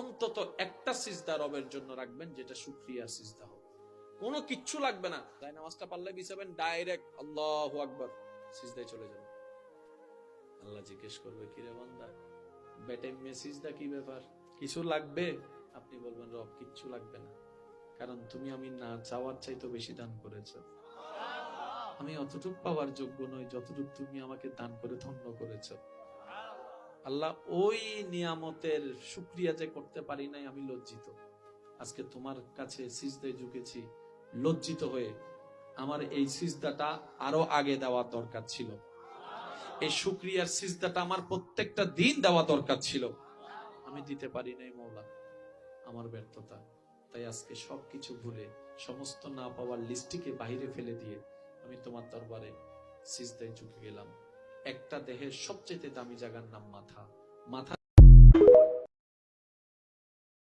অন্তত একটা সিজদা রবের জন্য রাখবেন, যেটা শুকরিয়ার সিজদা হবে। কোনো কিচ্ছু লাগবে না, তাই নামাজটা পারলে বিছাবেন, ডাইরেক্ট আল্লাহু আকবার সিজদায় চলে যাবেন। আল্লাহ জিজ্ঞেস করবে, কিরে বান্দা, বেটাইমে সিজদা কি ব্যাপার, কিছু লাগবে? আপনি বলবেন, রব কিচ্ছু লাগবে না, কারণ তুমি আমি না চাওয়ার চাইতে বেশি দান করেছো। আমি অতটুক পাওয়ার যোগ্য নই যতটুক তুমি আমাকে দান করে ধন্য করেছো। আল্লাহ, ওই নিয়ামতের শুকরিয়া যে করতে পারি নাই, আমি লজ্জিত। আজকে তোমার কাছে সিজদায় ঝুঁকেছি লজ্জিত হয়ে। আমার এই সিজদাটা আরো আগে দেওয়া দরকার ছিল, এই শুকরিয়ার সিজদাটা আমার প্রত্যেকটা দিন দেওয়া দরকার ছিল, আমি দিতে পারি নাই মওলা, আমার ব্যর্থতা। তাই আজকে সবকিছু ভুলে, সমস্ত না পাওয়ার লিস্টিকে বাইরে ফেলে দিয়ে আমি তোমার দরবারে সিজদায় ঝুঁকে গেলাম। একটা দেহের সবচেয়ে দামি জায়গার নাম মাথা। মাথা